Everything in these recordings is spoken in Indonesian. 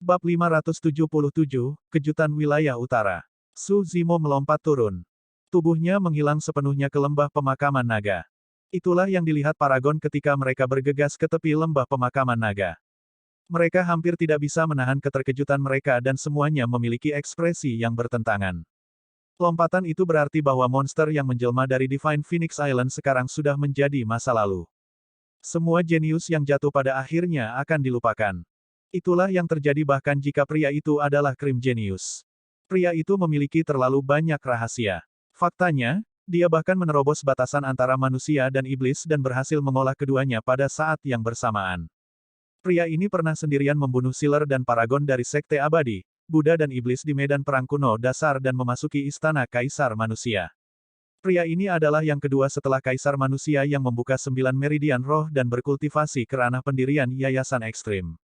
Bab 577, Kejutan Wilayah Utara. Su Zimo melompat turun. Tubuhnya menghilang sepenuhnya ke lembah pemakaman naga. Itulah yang dilihat Paragon ketika mereka bergegas ke tepi lembah pemakaman naga. Mereka hampir tidak bisa menahan keterkejutan mereka dan semuanya memiliki ekspresi yang bertentangan. Lompatan itu berarti bahwa monster yang menjelma dari Divine Phoenix Island sekarang sudah menjadi masa lalu. Semua jenius yang jatuh pada akhirnya akan dilupakan. Itulah yang terjadi bahkan jika pria itu adalah krim jenius. Pria itu memiliki terlalu banyak rahasia. Faktanya, dia bahkan menerobos batasan antara manusia dan iblis dan berhasil mengolah keduanya pada saat yang bersamaan. Pria ini pernah sendirian membunuh Sealer dan Paragon dari Sekte Abadi, Buddha dan Iblis di medan perang kuno dasar dan memasuki istana Kaisar Manusia. Pria ini adalah yang kedua setelah Kaisar Manusia yang membuka 9 meridian roh dan berkultivasi ke ranah pendirian Yayasan Ekstrim.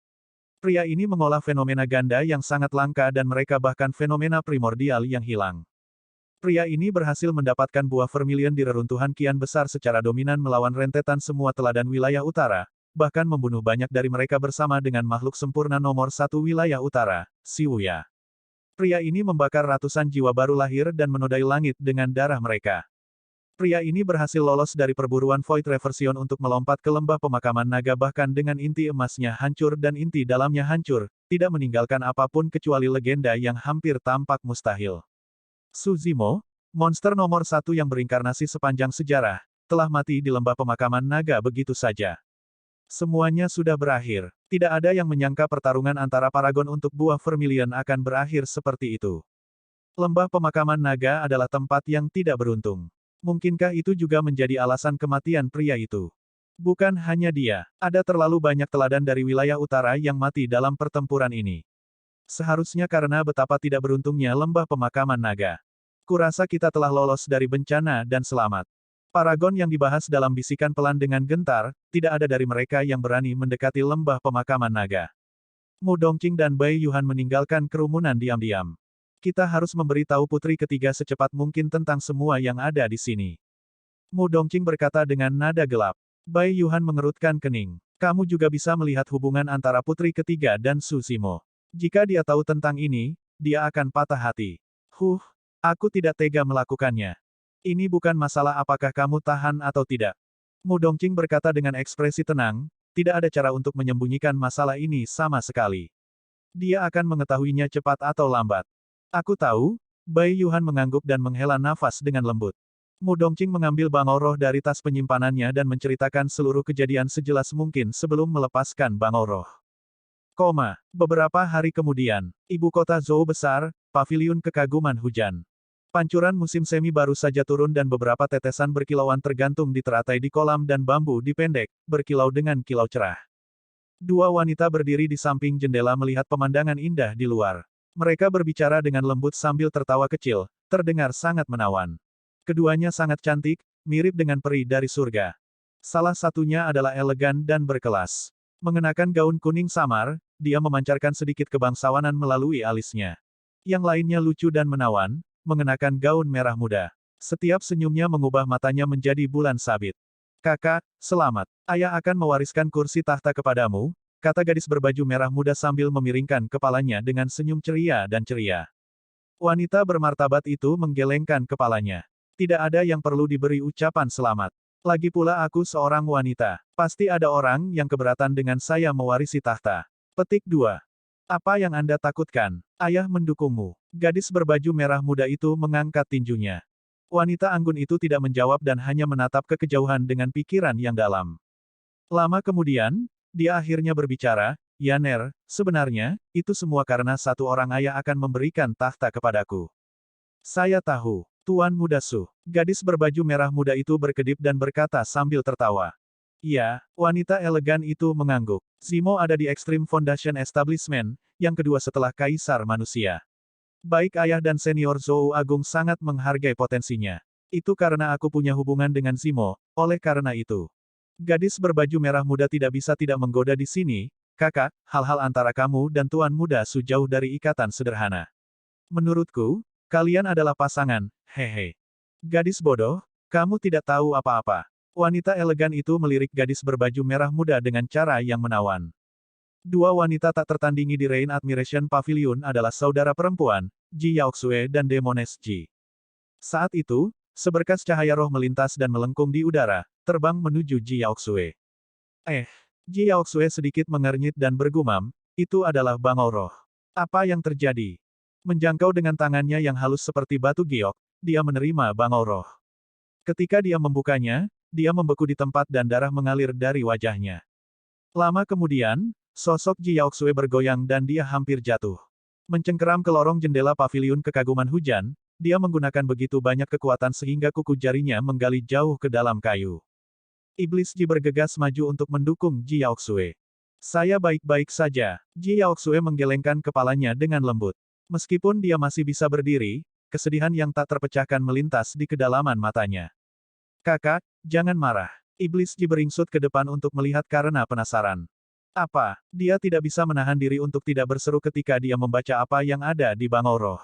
Pria ini mengolah fenomena ganda yang sangat langka dan mereka bahkan fenomena primordial yang hilang. Pria ini berhasil mendapatkan buah vermilion di reruntuhan kian besar secara dominan melawan rentetan semua teladan wilayah utara, bahkan membunuh banyak dari mereka bersama dengan makhluk sempurna nomor 1 wilayah utara, Siwuya. Pria ini membakar ratusan jiwa baru lahir dan menodai langit dengan darah mereka. Pria ini berhasil lolos dari perburuan Void Reversion untuk melompat ke lembah pemakaman naga bahkan dengan inti emasnya hancur dan inti dalamnya hancur, tidak meninggalkan apapun kecuali legenda yang hampir tampak mustahil. Su Zimo, monster nomor 1 yang berinkarnasi sepanjang sejarah, telah mati di lembah pemakaman naga begitu saja. Semuanya sudah berakhir. Tidak ada yang menyangka pertarungan antara Paragon untuk buah Vermilion akan berakhir seperti itu. Lembah pemakaman naga adalah tempat yang tidak beruntung. Mungkinkah itu juga menjadi alasan kematian pria itu? Bukan hanya dia, ada terlalu banyak teladan dari wilayah utara yang mati dalam pertempuran ini. Seharusnya karena betapa tidak beruntungnya lembah pemakaman naga. Kurasa kita telah lolos dari bencana dan selamat. Paragon yang dibahas dalam bisikan pelan dengan gentar, tidak ada dari mereka yang berani mendekati lembah pemakaman naga. Mu Dongqing dan Bai Yuhan meninggalkan kerumunan diam-diam. Kita harus memberitahu putri ketiga secepat mungkin tentang semua yang ada di sini. Mu Dongqing berkata dengan nada gelap. Bai Yuhan mengerutkan kening. Kamu juga bisa melihat hubungan antara putri ketiga dan Su Zimo. Jika dia tahu tentang ini, dia akan patah hati. Aku tidak tega melakukannya. Ini bukan masalah apakah kamu tahan atau tidak. Mu Dongqing berkata dengan ekspresi tenang, tidak ada cara untuk menyembunyikan masalah ini sama sekali. Dia akan mengetahuinya cepat atau lambat. Aku tahu, Bai Yuhan mengangguk dan menghela nafas dengan lembut. Mu Dongqing mengambil bangau roh dari tas penyimpanannya dan menceritakan seluruh kejadian sejelas mungkin sebelum melepaskan bangau roh. Beberapa hari kemudian, ibu kota Zhou besar, paviliun kekaguman hujan. Pancuran musim semi baru saja turun dan beberapa tetesan berkilauan tergantung di teratai di kolam dan bambu dipendek, berkilau dengan kilau cerah. Dua wanita berdiri di samping jendela melihat pemandangan indah di luar. Mereka berbicara dengan lembut sambil tertawa kecil, terdengar sangat menawan. Keduanya sangat cantik, mirip dengan peri dari surga. Salah satunya adalah elegan dan berkelas. Mengenakan gaun kuning samar, dia memancarkan sedikit kebangsawanan melalui alisnya. Yang lainnya lucu dan menawan, mengenakan gaun merah muda. Setiap senyumnya mengubah matanya menjadi bulan sabit. Kakak, selamat. Ayah akan mewariskan kursi tahta kepadamu, kata gadis berbaju merah muda sambil memiringkan kepalanya dengan senyum ceria dan ceria. Wanita bermartabat itu menggelengkan kepalanya. Tidak ada yang perlu diberi ucapan selamat. Lagi pula aku seorang wanita. Pasti ada orang yang keberatan dengan saya mewarisi tahta. Petik 2. Apa yang Anda takutkan? Ayah mendukungmu. Gadis berbaju merah muda itu mengangkat tinjunya. Wanita anggun itu tidak menjawab dan hanya menatap ke kejauhan dengan pikiran yang dalam. Lama kemudian, dia akhirnya berbicara, Yaner, sebenarnya, itu semua karena satu orang ayah akan memberikan tahta kepadaku. Saya tahu, Tuan Muda Su. Gadis berbaju merah muda itu berkedip dan berkata sambil tertawa. Ya, wanita elegan itu mengangguk. Zimo ada di Extreme Foundation Establishment, yang kedua setelah Kaisar Manusia. Baik ayah dan senior Zhou Agung sangat menghargai potensinya. Itu karena aku punya hubungan dengan Zimo, oleh karena itu. Gadis berbaju merah muda tidak bisa tidak menggoda di sini, kakak, hal-hal antara kamu dan Tuan Muda Su jauh dari ikatan sederhana. Menurutku, kalian adalah pasangan, hehe. Gadis bodoh, kamu tidak tahu apa-apa. Wanita elegan itu melirik gadis berbaju merah muda dengan cara yang menawan. Dua wanita tak tertandingi di Rain Admiration Pavilion adalah saudara perempuan, Ji Yaoxue dan Demones Ji. Saat itu, seberkas cahaya roh melintas dan melengkung di udara, terbang menuju Ji Yaoxue. Ji Yaoxue sedikit mengernyit dan bergumam, itu adalah bangau roh. Apa yang terjadi? Menjangkau dengan tangannya yang halus seperti batu giok, dia menerima bangau roh. Ketika dia membukanya, dia membeku di tempat dan darah mengalir dari wajahnya. Lama kemudian, sosok Ji Yaoxue bergoyang dan dia hampir jatuh. Mencengkeram ke lorong jendela paviliun kekaguman hujan, dia menggunakan begitu banyak kekuatan sehingga kuku jarinya menggali jauh ke dalam kayu. Iblis Ji bergegas maju untuk mendukung Ji Yaoxue. Saya baik-baik saja. Ji Yaoxue menggelengkan kepalanya dengan lembut. Meskipun dia masih bisa berdiri, kesedihan yang tak terpecahkan melintas di kedalaman matanya. Kakak, jangan marah. Iblis Ji beringsut ke depan untuk melihat karena penasaran. Apa? Dia tidak bisa menahan diri untuk tidak berseru ketika dia membaca apa yang ada di bangau roh.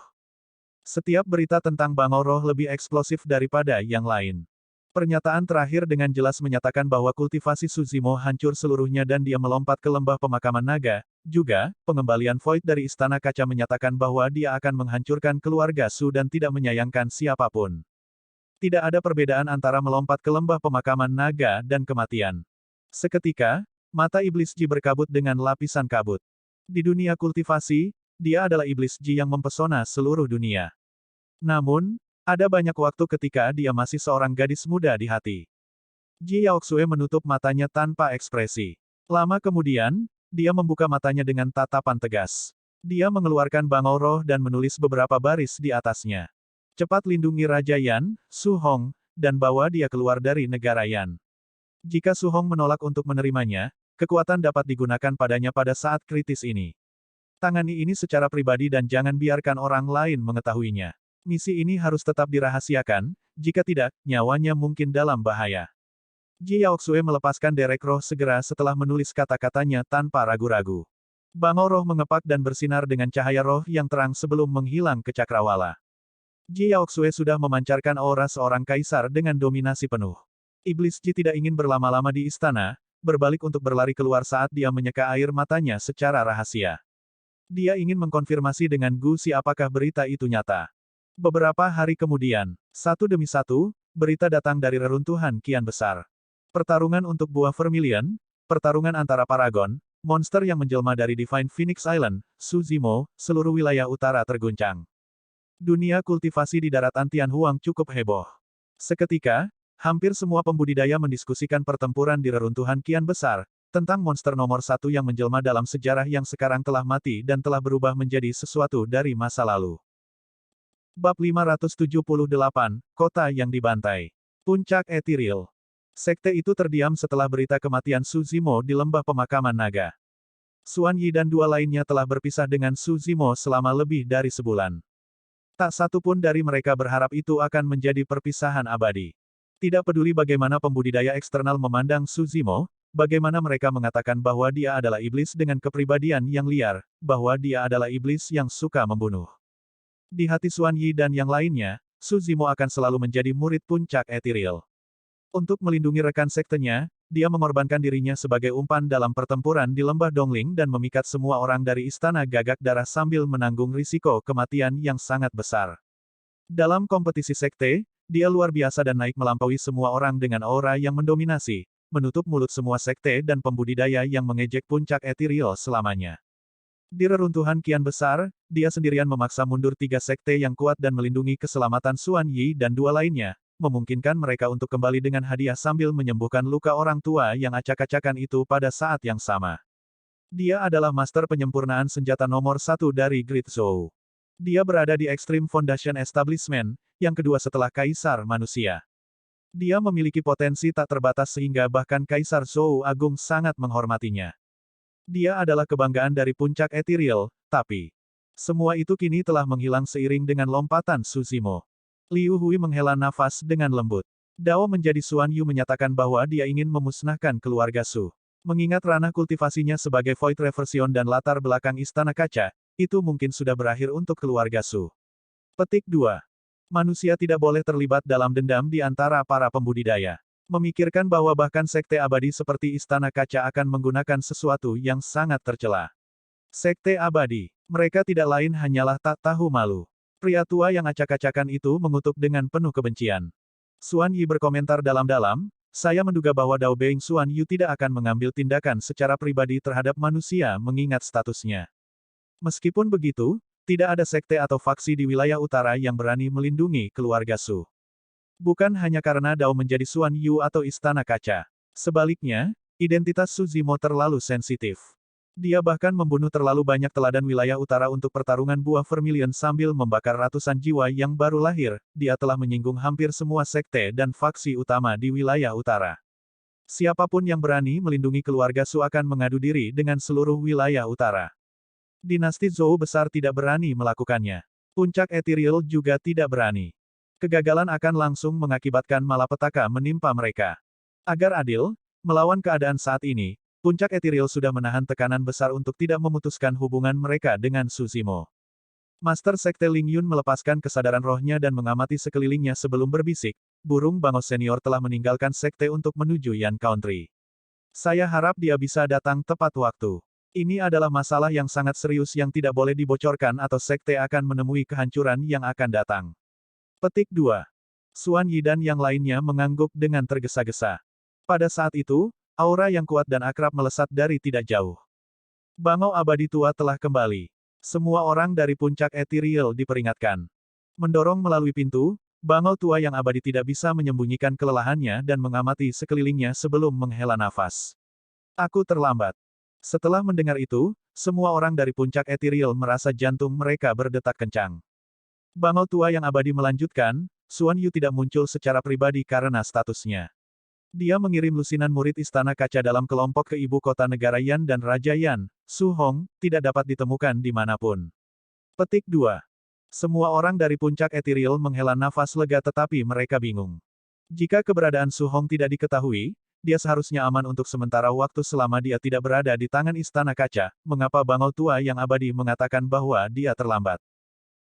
Setiap berita tentang bangau roh lebih eksplosif daripada yang lain. Pernyataan terakhir dengan jelas menyatakan bahwa kultivasi Suzimo hancur seluruhnya dan dia melompat ke lembah pemakaman naga. Juga, pengembalian Void dari Istana Kaca menyatakan bahwa dia akan menghancurkan keluarga Su dan tidak menyayangkan siapapun. Tidak ada perbedaan antara melompat ke lembah pemakaman naga dan kematian. Seketika, mata Iblis Ji berkabut dengan lapisan kabut. Di dunia kultivasi, dia adalah Iblis Ji yang mempesona seluruh dunia. Namun, ada banyak waktu ketika dia masih seorang gadis muda di hati. Ji Yaoxue menutup matanya tanpa ekspresi. Lama kemudian, dia membuka matanya dengan tatapan tegas. Dia mengeluarkan bangau roh dan menulis beberapa baris di atasnya. Cepat lindungi Raja Yan, Su Hong, dan bawa dia keluar dari negara Yan. Jika Su Hong menolak untuk menerimanya, kekuatan dapat digunakan padanya pada saat kritis ini. Tangani ini secara pribadi dan jangan biarkan orang lain mengetahuinya. Misi ini harus tetap dirahasiakan, jika tidak, nyawanya mungkin dalam bahaya. Ji Yaoxue melepaskan derek roh segera setelah menulis kata-katanya tanpa ragu-ragu. Bangau roh mengepak dan bersinar dengan cahaya roh yang terang sebelum menghilang ke cakrawala. Ji Yaoxue sudah memancarkan aura seorang kaisar dengan dominasi penuh. Iblis Ji tidak ingin berlama-lama di istana, berbalik untuk berlari keluar saat dia menyeka air matanya secara rahasia. Dia ingin mengkonfirmasi dengan Gu Si apakah berita itu nyata. Beberapa hari kemudian, satu demi satu, berita datang dari reruntuhan kian besar. Pertarungan untuk buah Vermilion, pertarungan antara Paragon, monster yang menjelma dari Divine Phoenix Island, Suzimo, seluruh wilayah utara terguncang. Dunia kultivasi di daratan Tianhuang cukup heboh. Seketika, hampir semua pembudidaya mendiskusikan pertempuran di reruntuhan kian besar, tentang monster nomor satu yang menjelma dalam sejarah yang sekarang telah mati dan telah berubah menjadi sesuatu dari masa lalu. Bab 578, Kota yang Dibantai. Puncak Ethereal. Sekte itu terdiam setelah berita kematian Suzimo di lembah pemakaman naga. Xuan Yi dan dua lainnya telah berpisah dengan Suzimo selama lebih dari sebulan. Tak satu pun dari mereka berharap itu akan menjadi perpisahan abadi. Tidak peduli bagaimana pembudidaya eksternal memandang Suzimo, bagaimana mereka mengatakan bahwa dia adalah iblis dengan kepribadian yang liar, bahwa dia adalah iblis yang suka membunuh. Di hati Xuan Yi dan yang lainnya, Suzimo akan selalu menjadi murid puncak Ethereal. Untuk melindungi rekan sektenya, dia mengorbankan dirinya sebagai umpan dalam pertempuran di lembah Dongling dan memikat semua orang dari istana Gagak Darah sambil menanggung risiko kematian yang sangat besar. Dalam kompetisi sekte, dia luar biasa dan naik melampaui semua orang dengan aura yang mendominasi, menutup mulut semua sekte dan pembudidaya yang mengejek puncak Ethereal selamanya. Di reruntuhan kian besar, dia sendirian memaksa mundur tiga sekte yang kuat dan melindungi keselamatan Xuan Yi dan dua lainnya, memungkinkan mereka untuk kembali dengan hadiah sambil menyembuhkan luka orang tua yang acak-acakan itu pada saat yang sama. Dia adalah master penyempurnaan senjata nomor satu dari Great Zhou. Dia berada di Extreme Foundation Establishment, yang kedua setelah Kaisar Manusia. Dia memiliki potensi tak terbatas sehingga bahkan Kaisar Zhou Agung sangat menghormatinya. Dia adalah kebanggaan dari puncak Ethereal, tapi semua itu kini telah menghilang seiring dengan lompatan Suzimo. Liu Hui menghela nafas dengan lembut. Dao menjadi Xuan Yu menyatakan bahwa dia ingin memusnahkan keluarga Su. Mengingat ranah kultivasinya sebagai Void Reversion dan latar belakang Istana Kaca, itu mungkin sudah berakhir untuk keluarga Su. Petik 2. Manusia tidak boleh terlibat dalam dendam di antara para pembudidaya. Memikirkan bahwa bahkan sekte abadi seperti Istana Kaca akan menggunakan sesuatu yang sangat tercela. Sekte abadi. Mereka tidak lain hanyalah tak tahu malu. Pria tua yang acak-acakan itu mengutuk dengan penuh kebencian. Xuan Yi berkomentar dalam-dalam, saya menduga bahwa Dao Being Xuan Yu tidak akan mengambil tindakan secara pribadi terhadap manusia mengingat statusnya. Meskipun begitu, tidak ada sekte atau faksi di wilayah utara yang berani melindungi keluarga Su. Bukan hanya karena Dao menjadi Xuan Yu atau Istana Kaca. Sebaliknya, identitas Su Zimo terlalu sensitif. Dia bahkan membunuh terlalu banyak teladan wilayah utara untuk pertarungan buah vermilion sambil membakar ratusan jiwa yang baru lahir. Dia telah menyinggung hampir semua sekte dan faksi utama di wilayah utara. Siapapun yang berani melindungi keluarga Su akan mengadu diri dengan seluruh wilayah utara. Dinasti Zhou besar tidak berani melakukannya. Puncak Ethereal juga tidak berani. Kegagalan akan langsung mengakibatkan malapetaka menimpa mereka. Agar adil, melawan keadaan saat ini, Puncak Ethereal sudah menahan tekanan besar untuk tidak memutuskan hubungan mereka dengan Su Zimo. Master Sekte Ling Yun melepaskan kesadaran rohnya dan mengamati sekelilingnya sebelum berbisik, burung bangau senior telah meninggalkan sekte untuk menuju Yan Country. Saya harap dia bisa datang tepat waktu. Ini adalah masalah yang sangat serius yang tidak boleh dibocorkan atau sekte akan menemui kehancuran yang akan datang. Petik 2. Xuan Yi dan yang lainnya mengangguk dengan tergesa-gesa. Pada saat itu, aura yang kuat dan akrab melesat dari tidak jauh. Bangau abadi tua telah kembali. Semua orang dari puncak Ethereal diperingatkan. Mendorong melalui pintu, bangau tua yang abadi tidak bisa menyembunyikan kelelahannya dan mengamati sekelilingnya sebelum menghela nafas. Aku terlambat. Setelah mendengar itu, semua orang dari puncak Ethereal merasa jantung mereka berdetak kencang. Bangau tua yang abadi melanjutkan, Xuan Yu tidak muncul secara pribadi karena statusnya. Dia mengirim lusinan murid Istana Kaca dalam kelompok ke ibu kota negara Yan dan Raja Yan, Su Hong, tidak dapat ditemukan dimanapun. Petik 2. Semua orang dari puncak Ethereal menghela nafas lega tetapi mereka bingung. Jika keberadaan Su Hong tidak diketahui, dia seharusnya aman untuk sementara waktu selama dia tidak berada di tangan Istana Kaca. Mengapa Bangau tua yang abadi mengatakan bahwa dia terlambat?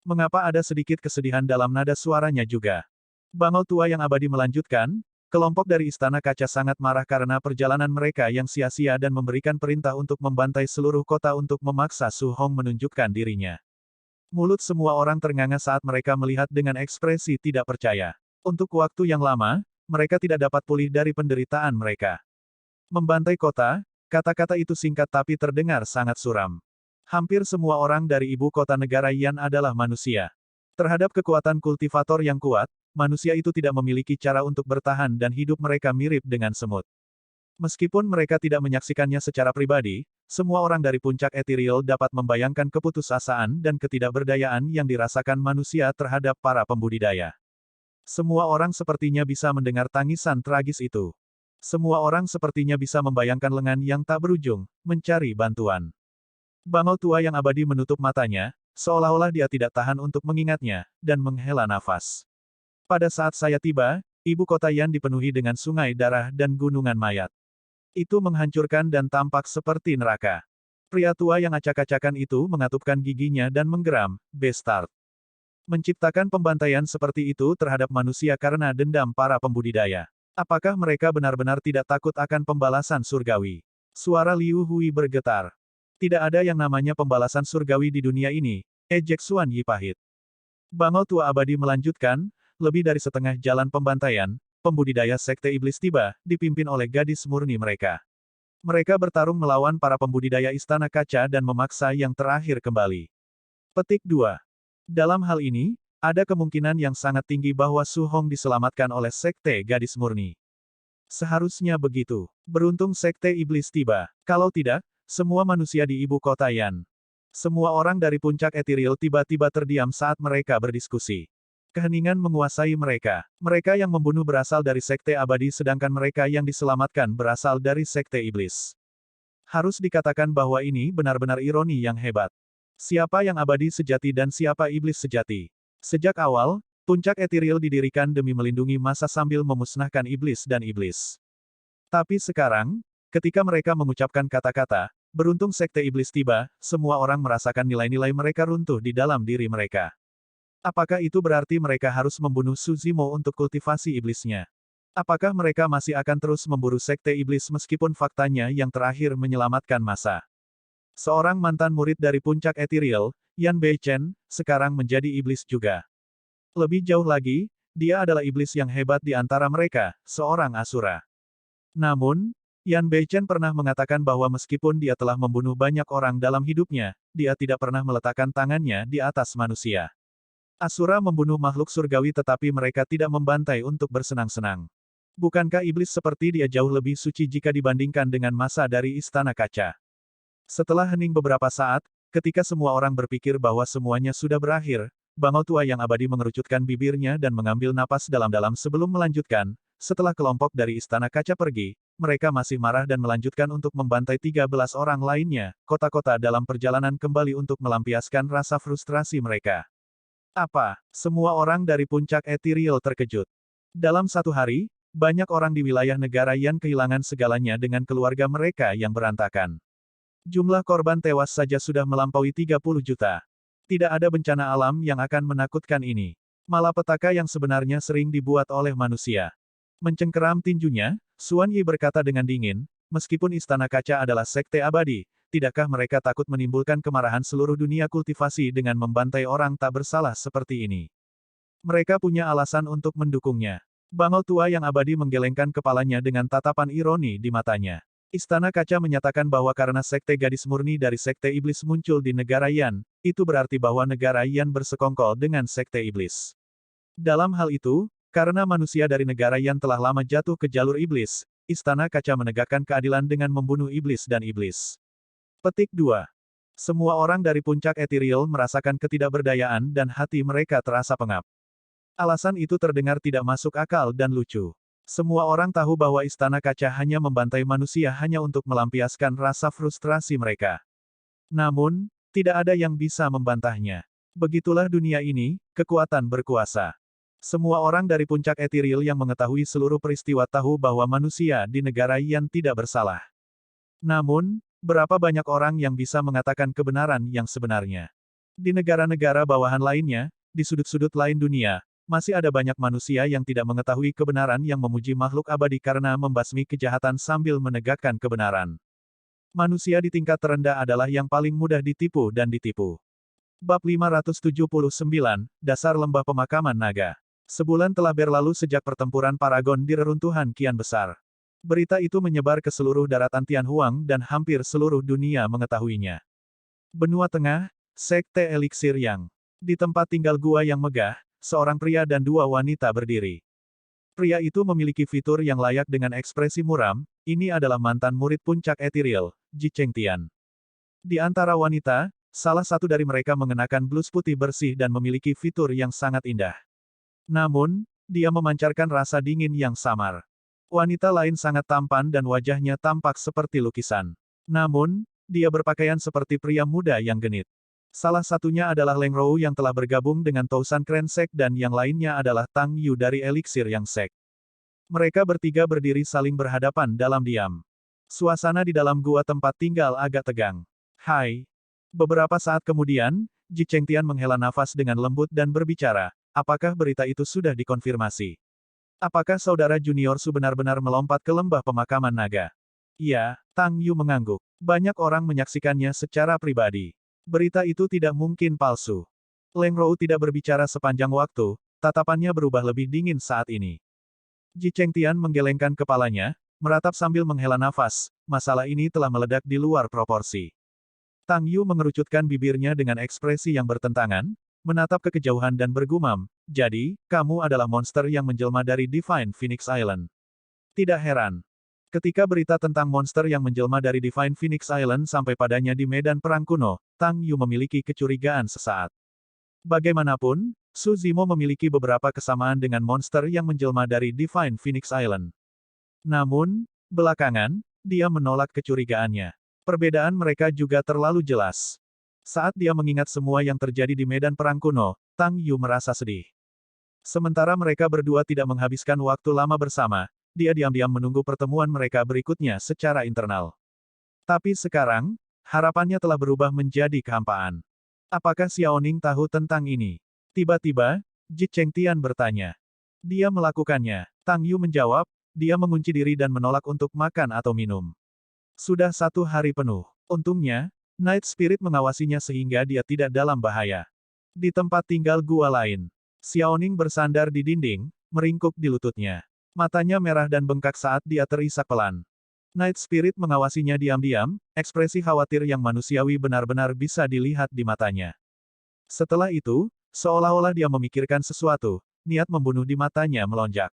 Mengapa ada sedikit kesedihan dalam nada suaranya juga? Bangau tua yang abadi melanjutkan, kelompok dari Istana Kaca sangat marah karena perjalanan mereka yang sia-sia dan memberikan perintah untuk membantai seluruh kota untuk memaksa Su Hong menunjukkan dirinya. Mulut semua orang ternganga saat mereka melihat dengan ekspresi tidak percaya. Untuk waktu yang lama, mereka tidak dapat pulih dari penderitaan mereka. Membantai kota, kata-kata itu singkat tapi terdengar sangat suram. Hampir semua orang dari ibu kota negara Yan adalah manusia. Terhadap kekuatan kultivator yang kuat, manusia itu tidak memiliki cara untuk bertahan dan hidup mereka mirip dengan semut. Meskipun mereka tidak menyaksikannya secara pribadi, semua orang dari puncak Ethereal dapat membayangkan keputusasaan dan ketidakberdayaan yang dirasakan manusia terhadap para pembudidaya. Semua orang sepertinya bisa mendengar tangisan tragis itu. Semua orang sepertinya bisa membayangkan lengan yang tak berujung, mencari bantuan. Bangau tua yang abadi menutup matanya, seolah-olah dia tidak tahan untuk mengingatnya, dan menghela nafas. Pada saat saya tiba, ibu kota Yan dipenuhi dengan sungai darah dan gunungan mayat. Itu menghancurkan dan tampak seperti neraka. Pria tua yang acak-acakan itu mengatupkan giginya dan menggeram, "Bastard." Menciptakan pembantaian seperti itu terhadap manusia karena dendam para pembudidaya. Apakah mereka benar-benar tidak takut akan pembalasan surgawi? Suara Liu Hui bergetar. Tidak ada yang namanya pembalasan surgawi di dunia ini, ejek Xuan Yi pahit. Bangau tua abadi melanjutkan, lebih dari setengah jalan pembantaian, pembudidaya Sekte Iblis tiba, dipimpin oleh gadis murni mereka. Mereka bertarung melawan para pembudidaya Istana Kaca dan memaksa yang terakhir kembali. Petik 2. Dalam hal ini, ada kemungkinan yang sangat tinggi bahwa Su Hong diselamatkan oleh Sekte Gadis Murni. Seharusnya begitu. Beruntung Sekte Iblis tiba. Kalau tidak, semua manusia di ibu kota Yan. Semua orang dari puncak Ethereal tiba-tiba terdiam saat mereka berdiskusi. Keheningan menguasai mereka. Mereka yang membunuh berasal dari Sekte Abadi sedangkan mereka yang diselamatkan berasal dari Sekte Iblis. Harus dikatakan bahwa ini benar-benar ironi yang hebat. Siapa yang abadi sejati dan siapa iblis sejati? Sejak awal, puncak Ethereal didirikan demi melindungi massa sambil memusnahkan iblis dan iblis. Tapi sekarang, ketika mereka mengucapkan kata-kata, beruntung Sekte Iblis tiba, semua orang merasakan nilai-nilai mereka runtuh di dalam diri mereka. Apakah itu berarti mereka harus membunuh Su Zimo untuk kultivasi iblisnya? Apakah mereka masih akan terus memburu Sekte Iblis meskipun faktanya yang terakhir menyelamatkan masa? Seorang mantan murid dari puncak ethereal, Yan Beichen, sekarang menjadi iblis juga. Lebih jauh lagi, dia adalah iblis yang hebat di antara mereka, seorang asura. Namun, Yan Beichen pernah mengatakan bahwa meskipun dia telah membunuh banyak orang dalam hidupnya, dia tidak pernah meletakkan tangannya di atas manusia. Asura membunuh makhluk surgawi tetapi mereka tidak membantai untuk bersenang-senang. Bukankah iblis seperti dia jauh lebih suci jika dibandingkan dengan masa dari Istana Kaca? Setelah hening beberapa saat, ketika semua orang berpikir bahwa semuanya sudah berakhir, bangau tua yang abadi mengerucutkan bibirnya dan mengambil napas dalam-dalam sebelum melanjutkan, setelah kelompok dari Istana Kaca pergi, mereka masih marah dan melanjutkan untuk membantai 13 orang lainnya, kota-kota dalam perjalanan kembali untuk melampiaskan rasa frustrasi mereka. Apa? Semua orang dari puncak ethereal terkejut. Dalam satu hari, banyak orang di wilayah negara Yan kehilangan segalanya dengan keluarga mereka yang berantakan. Jumlah korban tewas saja sudah melampaui 30 juta. Tidak ada bencana alam yang akan menakutkan ini. Malapetaka yang sebenarnya sering dibuat oleh manusia. Mencengkeram tinjunya, Xuan Yi berkata dengan dingin, meskipun Istana Kaca adalah sekte abadi, tidakkah mereka takut menimbulkan kemarahan seluruh dunia kultivasi dengan membantai orang tak bersalah seperti ini? Mereka punya alasan untuk mendukungnya. Bangau tua yang abadi menggelengkan kepalanya dengan tatapan ironi di matanya. Istana Kaca menyatakan bahwa karena sekte gadis murni dari sekte iblis muncul di negara Yan, itu berarti bahwa negara Yan bersekongkol dengan sekte iblis. Dalam hal itu, karena manusia dari negara Yan telah lama jatuh ke jalur iblis, Istana Kaca menegakkan keadilan dengan membunuh iblis dan iblis. Petik 2. Semua orang dari puncak ethereal merasakan ketidakberdayaan dan hati mereka terasa pengap. Alasan itu terdengar tidak masuk akal dan lucu. Semua orang tahu bahwa Istana Kaca hanya membantai manusia hanya untuk melampiaskan rasa frustrasi mereka. Namun, tidak ada yang bisa membantahnya. Begitulah dunia ini, kekuatan berkuasa. Semua orang dari puncak ethereal yang mengetahui seluruh peristiwa tahu bahwa manusia di negara Yan tidak bersalah. Namun, berapa banyak orang yang bisa mengatakan kebenaran yang sebenarnya? Di negara-negara bawahan lainnya, di sudut-sudut lain dunia, masih ada banyak manusia yang tidak mengetahui kebenaran yang memuji makhluk abadi karena membasmi kejahatan sambil menegakkan kebenaran. Manusia di tingkat terendah adalah yang paling mudah ditipu dan ditipu. Bab 579, Dasar Lembah Pemakaman Naga. Sebulan telah berlalu sejak pertempuran Paragon di reruntuhan Kian Besar. Berita itu menyebar ke seluruh daratan Tianhuang dan hampir seluruh dunia mengetahuinya. Benua Tengah, Sekte Eliksir Yang. Di tempat tinggal gua yang megah, seorang pria dan dua wanita berdiri. Pria itu memiliki fitur yang layak dengan ekspresi muram, ini adalah mantan murid puncak ethereal, Ji Chengtian. Di antara wanita, salah satu dari mereka mengenakan blus putih bersih dan memiliki fitur yang sangat indah. Namun, dia memancarkan rasa dingin yang samar. Wanita lain sangat tampan dan wajahnya tampak seperti lukisan. Namun, dia berpakaian seperti pria muda yang genit. Salah satunya adalah Leng Rou yang telah bergabung dengan Tousan Kren Sek dan yang lainnya adalah Tang Yu dari Eliksir Yang Sek. Mereka bertiga berdiri saling berhadapan dalam diam. Suasana di dalam gua tempat tinggal agak tegang. Hai. Beberapa saat kemudian, Ji Chengtian menghela nafas dengan lembut dan berbicara, apakah berita itu sudah dikonfirmasi? Apakah saudara junior Su benar-benar melompat ke lembah pemakaman naga? Iya, Tang Yu mengangguk. Banyak orang menyaksikannya secara pribadi. Berita itu tidak mungkin palsu. Leng Rou tidak berbicara sepanjang waktu, tatapannya berubah lebih dingin saat ini. Ji Chengtian menggelengkan kepalanya, meratap sambil menghela nafas, masalah ini telah meledak di luar proporsi. Tang Yu mengerucutkan bibirnya dengan ekspresi yang bertentangan, menatap ke kejauhan dan bergumam, jadi, kamu adalah monster yang menjelma dari Divine Phoenix Island. Tidak heran. Ketika berita tentang monster yang menjelma dari Divine Phoenix Island sampai padanya di medan perang kuno, Tang Yu memiliki kecurigaan sesaat. Bagaimanapun, Su Zimo memiliki beberapa kesamaan dengan monster yang menjelma dari Divine Phoenix Island. Namun, belakangan, dia menolak kecurigaannya. Perbedaan mereka juga terlalu jelas. Saat dia mengingat semua yang terjadi di medan perang kuno, Tang Yu merasa sedih. Sementara mereka berdua tidak menghabiskan waktu lama bersama, dia diam-diam menunggu pertemuan mereka berikutnya secara internal. Tapi sekarang, harapannya telah berubah menjadi kehampaan. Apakah Xiaoning tahu tentang ini? Tiba-tiba, Ji Chengtian bertanya. Dia melakukannya. Tang Yu menjawab, dia mengunci diri dan menolak untuk makan atau minum. Sudah 1 hari penuh. Untungnya, Night Spirit mengawasinya sehingga dia tidak dalam bahaya. Di tempat tinggal gua lain, Xiaoning bersandar di dinding, meringkuk di lututnya. Matanya merah dan bengkak saat dia terisak pelan. Night Spirit mengawasinya diam-diam, ekspresi khawatir yang manusiawi benar-benar bisa dilihat di matanya. Setelah itu, seolah-olah dia memikirkan sesuatu, niat membunuh di matanya melonjak.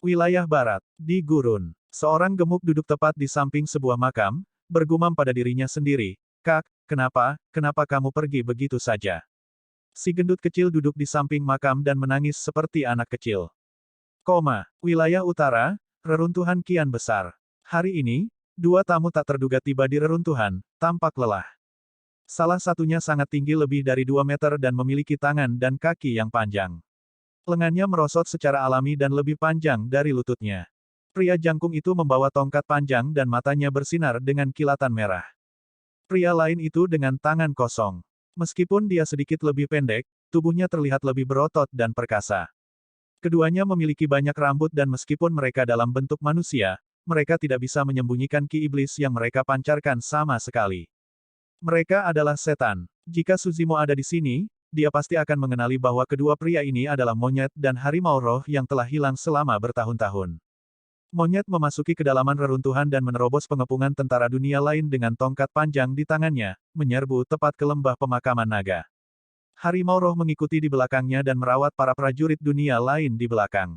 Wilayah Barat, di gurun, seorang gemuk duduk tepat di samping sebuah makam, bergumam pada dirinya sendiri, "Kak, kenapa kamu pergi begitu saja?" Si gendut kecil duduk di samping makam dan menangis seperti anak kecil. Wilayah Utara, reruntuhan kian besar. Hari ini, 2 tamu tak terduga tiba di reruntuhan, tampak lelah. Salah satunya sangat tinggi lebih dari 2 meter dan memiliki tangan dan kaki yang panjang. Lengannya merosot secara alami dan lebih panjang dari lututnya. Pria jangkung itu membawa tongkat panjang dan matanya bersinar dengan kilatan merah. Pria lain itu dengan tangan kosong. Meskipun dia sedikit lebih pendek, tubuhnya terlihat lebih berotot dan perkasa. Keduanya memiliki banyak rambut dan meskipun mereka dalam bentuk manusia, mereka tidak bisa menyembunyikan ki iblis yang mereka pancarkan sama sekali. Mereka adalah setan. Jika Suzimo ada di sini, dia pasti akan mengenali bahwa kedua pria ini adalah monyet dan harimau roh yang telah hilang selama bertahun-tahun. Monyet memasuki kedalaman reruntuhan dan menerobos pengepungan tentara dunia lain dengan tongkat panjang di tangannya, menyerbu tepat ke lembah pemakaman naga. Harimau roh mengikuti di belakangnya dan merawat para prajurit dunia lain di belakang.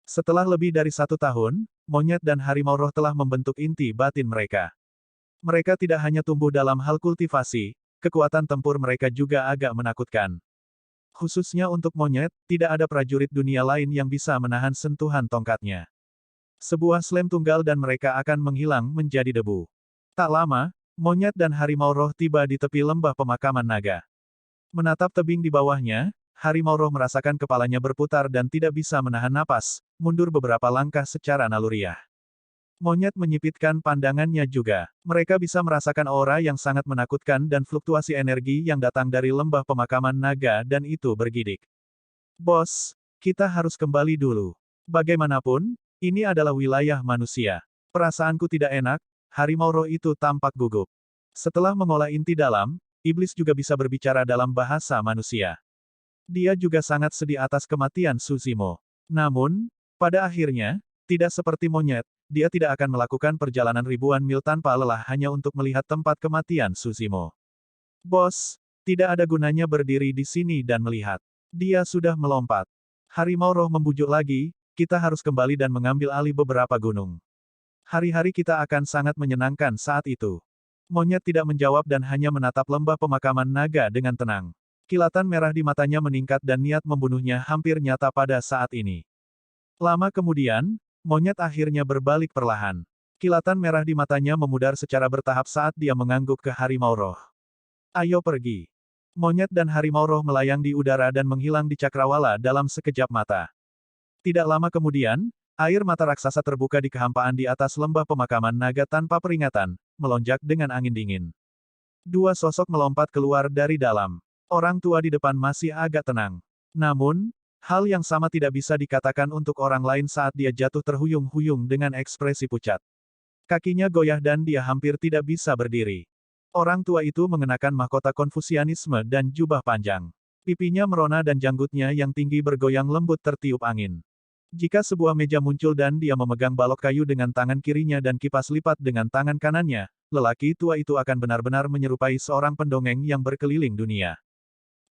Setelah lebih dari 1 tahun, monyet dan harimau roh telah membentuk inti batin mereka. Mereka tidak hanya tumbuh dalam hal kultivasi, kekuatan tempur mereka juga agak menakutkan. Khususnya untuk monyet, tidak ada prajurit dunia lain yang bisa menahan sentuhan tongkatnya. Sebuah slam tunggal dan mereka akan menghilang menjadi debu. Tak lama, monyet dan harimau roh tiba di tepi lembah pemakaman naga. Menatap tebing di bawahnya, harimau roh merasakan kepalanya berputar dan tidak bisa menahan napas, mundur beberapa langkah secara naluriah. Monyet menyipitkan pandangannya juga. Mereka bisa merasakan aura yang sangat menakutkan dan fluktuasi energi yang datang dari lembah pemakaman naga dan itu bergidik. "Bos, kita harus kembali dulu. Bagaimanapun, ini adalah wilayah manusia. Perasaanku tidak enak," harimau roh itu tampak gugup. Setelah mengolah inti dalam, iblis juga bisa berbicara dalam bahasa manusia. Dia juga sangat sedih atas kematian Suzimo. Namun, pada akhirnya, tidak seperti monyet, dia tidak akan melakukan perjalanan ribuan mil tanpa lelah hanya untuk melihat tempat kematian Suzimo. "Bos, tidak ada gunanya berdiri di sini dan melihat. Dia sudah melompat." Harimau roh membujuk lagi, "Kita harus kembali dan mengambil alih beberapa gunung. Hari-hari kita akan sangat menyenangkan saat itu." Monyet tidak menjawab dan hanya menatap lembah pemakaman naga dengan tenang. Kilatan merah di matanya meningkat dan niat membunuhnya hampir nyata pada saat ini. Lama kemudian, monyet akhirnya berbalik perlahan. Kilatan merah di matanya memudar secara bertahap saat dia mengangguk ke harimau roh. "Ayo pergi." Monyet dan harimau roh melayang di udara dan menghilang di cakrawala dalam sekejap mata. Tidak lama kemudian, air mata raksasa terbuka di kehampaan di atas lembah pemakaman naga tanpa peringatan, melonjak dengan angin dingin. 2 sosok melompat keluar dari dalam. Orang tua di depan masih agak tenang. Namun, hal yang sama tidak bisa dikatakan untuk orang lain saat dia jatuh terhuyung-huyung dengan ekspresi pucat. Kakinya goyah dan dia hampir tidak bisa berdiri. Orang tua itu mengenakan mahkota Konfusianisme dan jubah panjang. Pipinya merona dan janggutnya yang tinggi bergoyang lembut tertiup angin. Jika sebuah meja muncul dan dia memegang balok kayu dengan tangan kirinya dan kipas lipat dengan tangan kanannya, lelaki tua itu akan benar-benar menyerupai seorang pendongeng yang berkeliling dunia.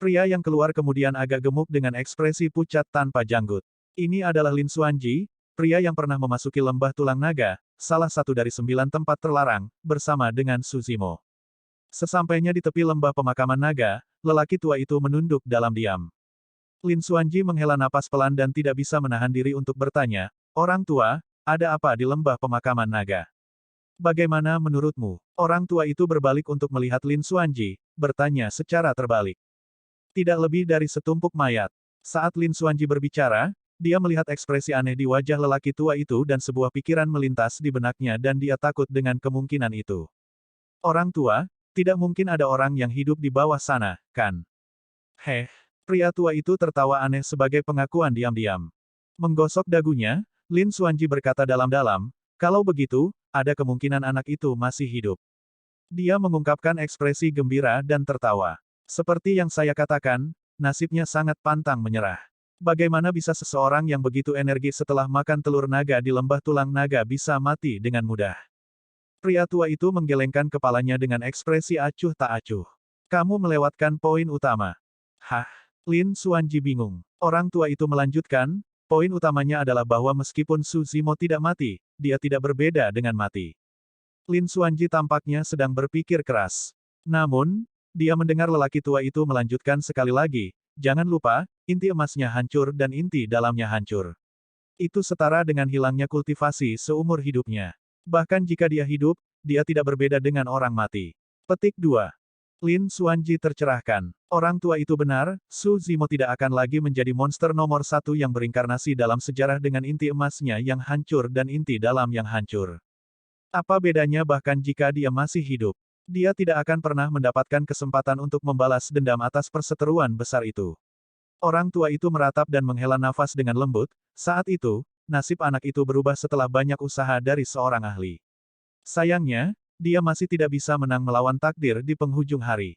Pria yang keluar kemudian agak gemuk dengan ekspresi pucat tanpa janggut. Ini adalah Lin Xuanji, pria yang pernah memasuki lembah tulang naga, salah satu dari 9 tempat terlarang, bersama dengan Suzimo. Sesampainya di tepi lembah pemakaman naga, lelaki tua itu menunduk dalam diam. Lin Xuanji menghela napas pelan dan tidak bisa menahan diri untuk bertanya, "Orang tua, ada apa di lembah pemakaman naga? Bagaimana menurutmu?" Orang tua itu berbalik untuk melihat Lin Xuanji, bertanya secara terbalik. "Tidak lebih dari setumpuk mayat." Saat Lin Xuanji berbicara, dia melihat ekspresi aneh di wajah lelaki tua itu dan sebuah pikiran melintas di benaknya dan dia takut dengan kemungkinan itu. "Orang tua, tidak mungkin ada orang yang hidup di bawah sana, kan?" Pria tua itu tertawa aneh sebagai pengakuan diam-diam. Menggosok dagunya, Lin Xuanji berkata dalam-dalam, kalau begitu, ada kemungkinan anak itu masih hidup. Dia mengungkapkan ekspresi gembira dan tertawa. Seperti yang saya katakan, nasibnya sangat pantang menyerah. Bagaimana bisa seseorang yang begitu energi setelah makan telur naga di lembah tulang naga bisa mati dengan mudah? Pria tua itu menggelengkan kepalanya dengan ekspresi acuh tak acuh. Kamu melewatkan poin utama. Hah? Lin Xuanji bingung. Orang tua itu melanjutkan, poin utamanya adalah bahwa meskipun Su Zimo tidak mati, dia tidak berbeda dengan mati. Lin Xuanji tampaknya sedang berpikir keras. Namun, dia mendengar lelaki tua itu melanjutkan sekali lagi, jangan lupa, inti emasnya hancur dan inti dalamnya hancur. Itu setara dengan hilangnya kultivasi seumur hidupnya. Bahkan jika dia hidup, dia tidak berbeda dengan orang mati. Petik 2. Lin Xuanji tercerahkan. Orang tua itu benar, Su Zimo tidak akan lagi menjadi monster nomor satu yang berinkarnasi dalam sejarah dengan inti emasnya yang hancur dan inti dalam yang hancur. Apa bedanya bahkan jika dia masih hidup? Dia tidak akan pernah mendapatkan kesempatan untuk membalas dendam atas perseteruan besar itu. Orang tua itu meratap dan menghela nafas dengan lembut, saat itu, nasib anak itu berubah setelah banyak usaha dari seorang ahli. Sayangnya, dia masih tidak bisa menang melawan takdir di penghujung hari.